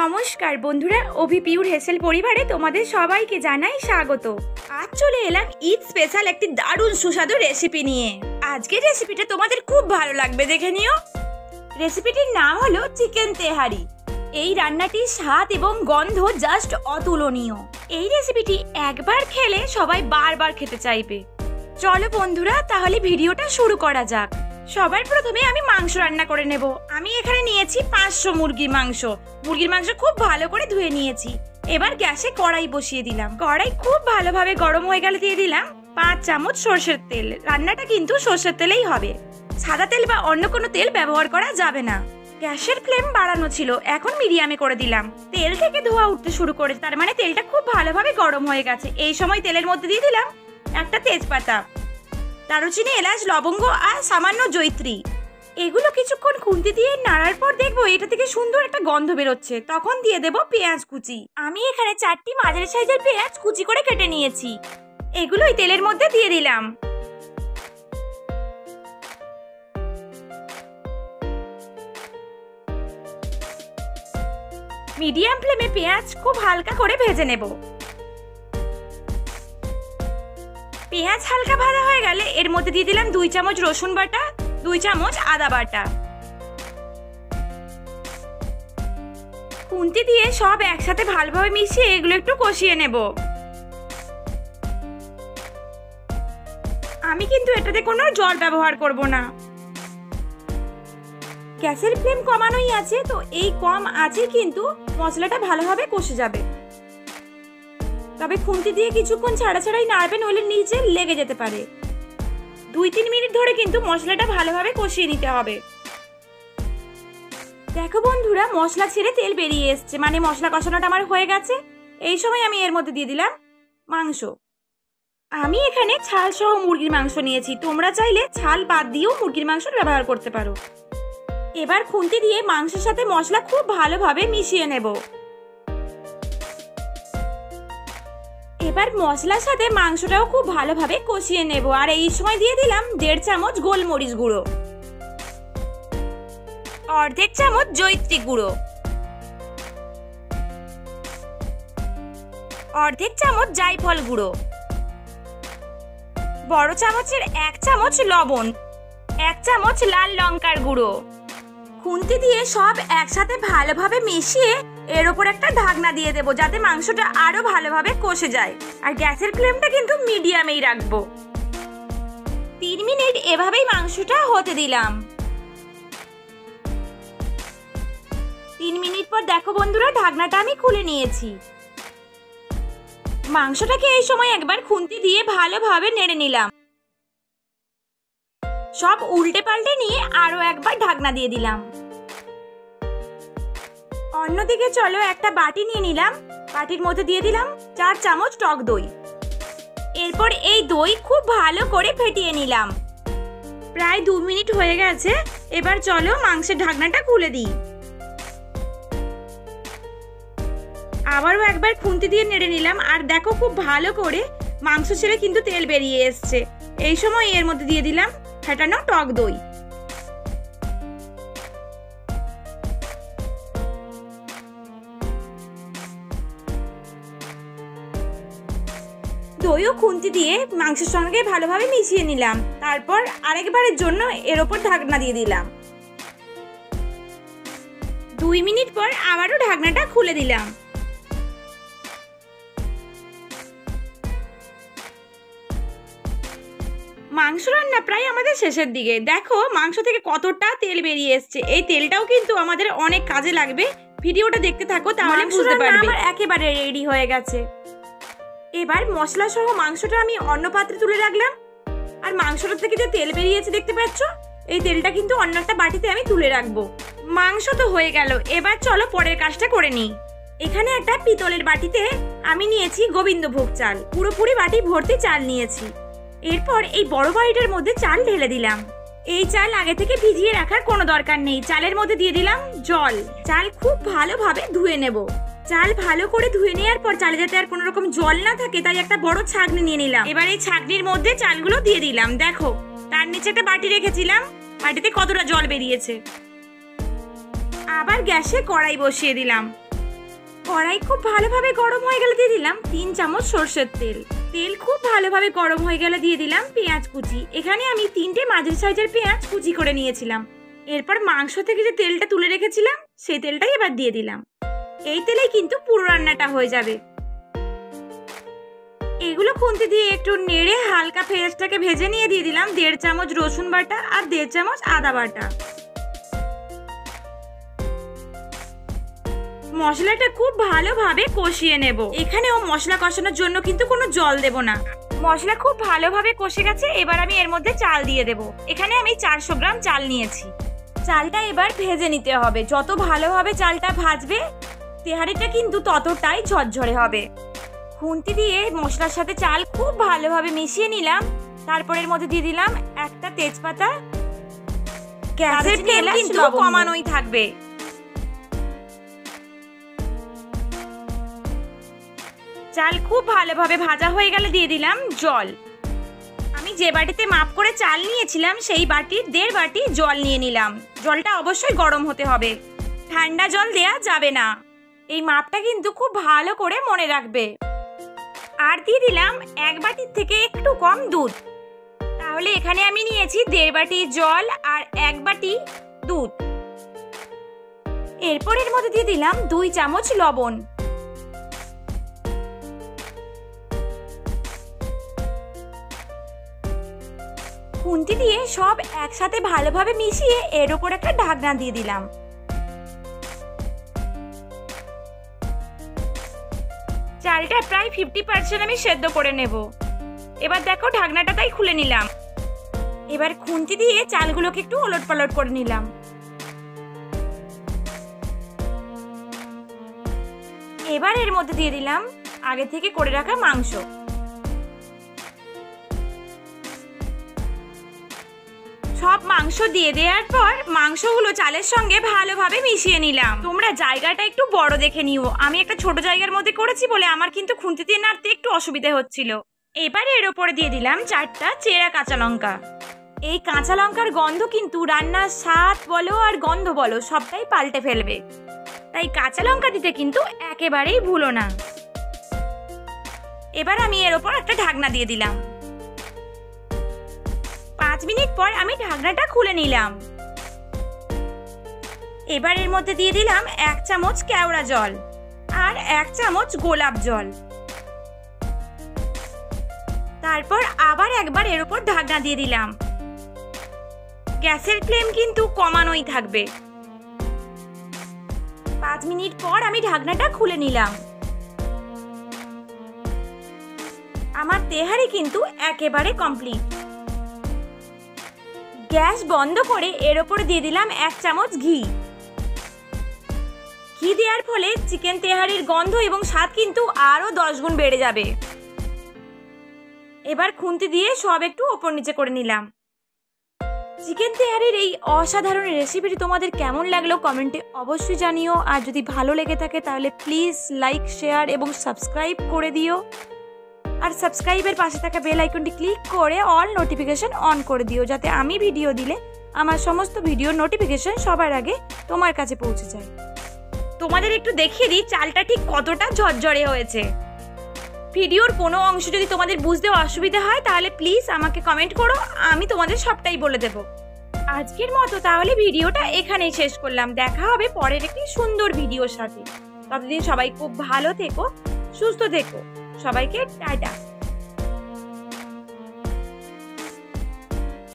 নমস্কার বন্ধুরা, অভি পিউর হেসেল পরিবারে তোমাদের সবাইকে জানাই স্বাগত। আজ চলে এলাম ঈদ স্পেশাল একটি দারুণ সুস্বাদু রেসিপি নিয়ে। আজকের রেসিপিটা তোমাদের খুব ভালো লাগবে, দেখে নিও। রেসিপিটির নাম হলো চিকেন তেহারি। এই রান্নাটির স্বাদ এবং গন্ধ জাস্ট অতুলনীয়। এই রেসিপিটি একবার খেলে সবাই বারবার খেতে চাইবে। চলো বন্ধুরা, তাহলে ভিডিওটা শুরু করা যাক। সবার প্রথমে আমি মাংস রান্না করে নেব। আমি এখানে নিয়েছি 500 মুরগির মাংস। মুরগির মাংস খুব ভালো করে ধুয়ে নিয়েছি। এবার গ্যাসে কড়াই বসিয়ে দিলাম। কড়াই খুব ভালোভাবে গরম হয়ে গেলে দিয়ে দিলাম 5 চামচ সরষের তেল। রান্নাটা কিন্তু সরষের তেলেই হবে, সাদা তেল বা অন্য কোনো তেল ব্যবহার করা যাবে না। গ্যাসের ফ্লেম বাড়ানো ছিল, এখন মিডিয়ামে করে দিলাম। তেল থেকে ধোঁয়া উঠতে শুরু করেছে, তার মানে তেলটা খুব ভালোভাবে গরম হয়ে গেছে। এই সময় তেলের মধ্যে দিয়ে দিলাম একটা তেজপাতা, দারুচিনি, এলাচ, লবঙ্গ আর সামান্য জয়িত্রী। এগুলো কিছুক্ষণ খুন্তি দিয়ে নাড়ার পর দেখবো এটা থেকে সুন্দর একটা গন্ধ বেরোচ্ছে, তখন দিয়ে দেব পেঁয়াজ কুচি। আমি এখানে 4টি মাঝারি সাইজের পেঁয়াজ কুচি করে কেটে নিয়েছি। এগুলোই তেলের মধ্যে দিয়ে দিলাম। মিডিয়াম ফ্লেমে পেঁয়াজ খুব হালকা করে ভেজে নেব। পেঁয়াজ হালকা ভাজা হয়ে গেলে এর মধ্যে দিয়ে দিলাম 2 চামচ রসুন বাটা, 2 চামচ আদা বাটা। খুন্তি দিয়ে সব একসাথে ভালোভাবে মিশিয়ে এগুলো একটু কষিয়ে নেব। আমি কিন্তু এটাতে কোনো জল ব্যবহার করব না। গ্যাসের ফ্লেম কমানোই আছে, তো এই কম আঁচে কিন্তু মশলাটা ভালোভাবে কষে যাবে। তবে খুন্তি দিয়ে কিছুক্ষণ ছাড়াই নাড়বেন, নইলে নিচে লেগে যেতে পারে। 2-3 মিনিট ধরে কিন্তু মশলাটা ভালোভাবে কষিয়ে নিতে হবে। দেখো বন্ধুরা, মশলা ছেড়ে তেল বেরিয়ে এসছে, মানে মশলা কষানোটা আমার হয়ে গেছে। এই সময় আমি এর মধ্যে দিয়ে দিলাম মাংস। আমি এখানে ছাল সহ মুরগির মাংস নিয়েছি, তোমরা চাইলে ছাল বাদ দিয়েও মুরগির মাংস ব্যবহার করতে পারো। এবার খুন্তি দিয়ে মাংসের সাথে মশলা খুব ভালোভাবে মিশিয়ে নেব। এবার মশলার সাথে মাংসটাও খুব ভালোভাবে কষিয়ে নেব। আর এই সময় দিয়ে দিলাম 1.5 চামচ গোলমরিচ গুঁড়ো, অর্ধেক চামচ জয়িত্রী গুঁড়ো, অর্ধেক চামচ জায়ফল গুঁড়ো, বড় চামচের 1 চামচ লবণ, 1 চামচ লাল লঙ্কার গুঁড়ো। খুন্তি দিয়ে সব একসাথে ভালোভাবে মিশিয়ে এর উপর একটা ঢাকনা দিয়ে দেবো, যাতে মাংসটা আরো ভালোভাবে কষে যায়। আর গ্যাসের ফ্লেমটা কিন্তু মিডিয়ামেই রাখবো। 3 মিনিট এভাবেই মাংসটা হতে দিলাম। 3 মিনিট পর দেখো বন্ধুরা, ঢাকনাটা আমি খুলে নিয়েছি। মাংসটাকে এই সময় একবার খুন্তি দিয়ে ভালোভাবে নেড়ে নিলাম। সব উল্টে পাল্টে নিয়ে আরো একবার ঢাকনা দিয়ে দিলাম। অন্যদিকে চলো একটা বাটি নিয়ে নিলাম। বাটির মধ্যে দিয়ে দিলাম 4 চামচ টক দই। এরপর এই দই খুব ভালো করে ফেটিয়ে নিলাম। প্রায় 2 মিনিট হয়ে গেছে। এবার চলো মাংসের ঢাকনাটা খুলে দিই। আবারও একবার খুন্তি দিয়ে নেড়ে নিলাম। আর দেখো, খুব ভালো করে মাংস ছেড়ে কিন্তু তেল বেরিয়ে এসছে। এই সময় এর মধ্যে দিয়ে দিলাম ফেটানো টক দই। দইও খুন্তি দিয়ে মাংসের সঙ্গে ভালোভাবে মিশিয়ে নিলাম। তারপর আরেকবারের জন্য এর ওপর ঢাকনা দিয়ে দিলাম। 2 মিনিট পর আবারও ঢাকনাটা খুলে দিলাম। মাংস রান্না প্রায় আমাদের শেষের দিকে। দেখো মাংস থেকে কতটা তেল বেরিয়ে এসছে। এই তেলটাও কিন্তু আমাদের অনেক কাজে লাগবে। ভিডিওটা দেখতে থাকো, তাহলে বুঝতে পারবে। একেবারে রেডি হয়ে গেছে। এবার মশলা সহ মাংসটা আমি অন্য পাত্রে তুলে রাখলাম। আর মাংসটা থেকে যে তেল বেরিয়েছে দেখতে পাচ্ছ, এই তেলটা কিন্তু অন্য একটা বাটিতে আমি তুলে রাখবো। মাংস তো হয়ে গেল, এবার চলো পরের কাজটা করে নিই। এখানে একটা পিতলের বাটিতে আমি নিয়েছি গোবিন্দভোগ চাল। পুরোপুরি বাটি ভর্তি চাল নিয়েছি। এরপর এই বড় বাটিটার মধ্যে চাল ঢেলে দিলাম। এই চাল আগে থেকে ভিজিয়ে রাখার কোনো দরকার নেই। চালের মধ্যে দিয়ে দিলাম জল। চাল খুব ভালোভাবে ধুয়ে নেব। চাল ভালো করে ধুয়ে নেওয়ার পর চালে যাতে আর কোনো রকম জল না থাকে, তাই একটা বড় ছাঁকনি নিয়ে নিলাম। এবার এই ছাঁকনির মধ্যে চালগুলো দিয়ে দিলাম। দেখো, তার নিচে একটা বাটি রেখেছিলাম, বাটিতে কতটা জল বেরিয়েছে। আবার গ্যাসে কড়াই বসিয়ে দিলাম। কড়াই খুব ভালোভাবে গরম হয়ে গেলে দিয়ে দিলাম 3 চামচ সরষের তেল। তেল খুব ভালোভাবে গরম হয়ে গেলে দিয়ে দিলাম পেঁয়াজ কুচি। এখানে আমি 3টে মাঝারি সাইজের পেঁয়াজ কুচি করে নিয়েছিলাম। এরপর মাংস থেকে যে তেলটা তুলে রেখেছিলাম সেই তেলটাই এবার দিয়ে দিলাম। এই তেলেই কিন্তু পুরো রান্নাটা হয়ে যাবে। এগুলো খুন্তি দিয়ে একটু নেড়ে হালকা পেঁয়াজটাকে ভেজে নিয়ে দিয়ে দিলাম 1.5 চামচ রসুন বাটা আর 1.5 চামচ আদা বাটা। মশলাটা খুব ভালোভাবে কষিয়ে নেব। এখানেও মশলা কষানোর জন্য কিন্তু কোনো জল দেব না। মশলা খুব ভালোভাবে কষে গেছে, এবার আমি এর মধ্যে চাল দিয়ে দেব। এখানে আমি 400 গ্রাম চাল নিয়েছি। চালটা এবার ভেজে নিতে হবে। যত ভালোভাবে চালটা ভাজবে তেহারিটা কিন্তু ততটাই ঝরঝরে হবে। খুন্তি দিয়ে মশলার সাথে চাল খুব ভালোভাবে মিশিয়ে নিলাম। তারপর এর মধ্যে দিয়ে দিলাম একটা তেজপাতা। গ্যাসের ফ্লেম কিন্তু কমানোই থাকবে। চাল খুব ভালোভাবে ভাজা হয়ে গেলে দিয়ে দিলাম জল। আমি যে বাটিতে মাপ করে চাল নিয়েছিলাম সেই বাটির 1.5 বাটি জল নিয়ে নিলাম। জলটা অবশ্যই গরম হতে হবে, ঠান্ডা জল দেয়া যাবে না। এই মাপটা কিন্তু খুব ভালো করে মনে রাখবে। আর দিয়ে দিলাম 1 বাটির থেকে একটু কম দুধ। তাহলে এখানে আমি নিয়েছি 1.5 বাটি জল আর 1 বাটি দুধ। এরপর এর মধ্যে দিয়ে দিলাম 2 চামচ লবণ। খুন্তি দিয়ে সব একসাথে ভালোভাবে মিশিয়ে এর উপর একটা ঢাকনা দিয়ে দিলাম। চালটা প্রায় 50% আমি সেদ্ধ করে নেব। এবার দেখো ঢাকনাটা তাই খুলে নিলাম। এবার খুন্তি দিয়ে চালগুলোকে একটু ওলটপালট করে নিলাম। এবার এর মধ্যে দিয়ে দিলাম আগে থেকে করে রাখা মাংস। সব মাংস দিয়ে দেওয়ার পর মাংসগুলো চালের সঙ্গে ভালোভাবে মিশিয়ে নিলাম। তোমরা জায়গাটা একটু বড় দেখে নিও। আমি একটা ছোট জায়গার মধ্যে করেছি বলে আমার কিন্তু খুন্তি দিয়ে নাড়তে একটু অসুবিধা হচ্ছিল। এবারে এর উপরে দিয়ে দিলাম 4টা চেরা কাঁচা লঙ্কা। এই কাঁচা লঙ্কার গন্ধ কিন্তু রান্নার স্বাদ বলো আর গন্ধ বলো সবটাই পাল্টে ফেলবে। তাই কাঁচা লঙ্কা দিতে কিন্তু একেবারেই ভুলো না। এবার আমি এর উপর একটা ঢাকনা দিয়ে দিলাম। 5 মিনিট পর আমি ঢাকনাটা খুলে নিলাম। এবার এর মধ্যে দিয়ে দিলাম 1 চামচ কেওড়া জল আর 1 চামচ গোলাপ জল। তারপর আবার একবার এর উপর ঢাকনা দিয়ে দিলাম। গ্যাসের ফ্লেম কিন্তু কমানোই থাকবে। 5 মিনিট পর আমি ঢাকনাটা খুলে নিলাম। আমার তেহারি কিন্তু একেবারে কমপ্লিট। গ্যাস বন্ধ করে এর উপরে দিয়ে দিলাম 1 চামচ ঘি। ঘি দেওয়ার ফলে চিকেন তেহারির গন্ধ এবং স্বাদ কিন্তু আরো 10 গুণ বেড়ে যাবে। এবার খুন্তি দিয়ে সব একটু ওপর নিচে করে নিলাম। চিকেন তেহারির এই অসাধারণ রেসিপিটি তোমাদের কেমন লাগলো কমেন্টে অবশ্যই জানিও। আর যদি ভালো লেগে থাকে তাহলে প্লিজ লাইক, শেয়ার এবং সাবস্ক্রাইব করে দিও। আর সাবস্ক্রাইবের পাশে থাকা বেল আইকনটি ক্লিক করে অল নোটিফিকেশন অন করে দিও, যাতে আমি ভিডিও দিলে আমার সমস্ত ভিডিওর নোটিফিকেশন সবার আগে তোমার কাছে পৌঁছে যায়। তোমাদের একটু দেখিয়ে দিই চালটা ঠিক কতটা ঝরঝরে হয়েছে। ভিডিওর কোনো অংশ যদি তোমাদের বুঝতে অসুবিধা হয় তাহলে প্লিজ আমাকে কমেন্ট করো, আমি তোমাদের সবটাই বলে দেব। আজকের মতো তাহলে ভিডিওটা এখানেই শেষ করলাম। দেখা হবে পরের একটি সুন্দর ভিডিওর সাথে। ততদিন সবাই খুব ভালো থেকো, সুস্থ থেকো। সবাইকে টাটা।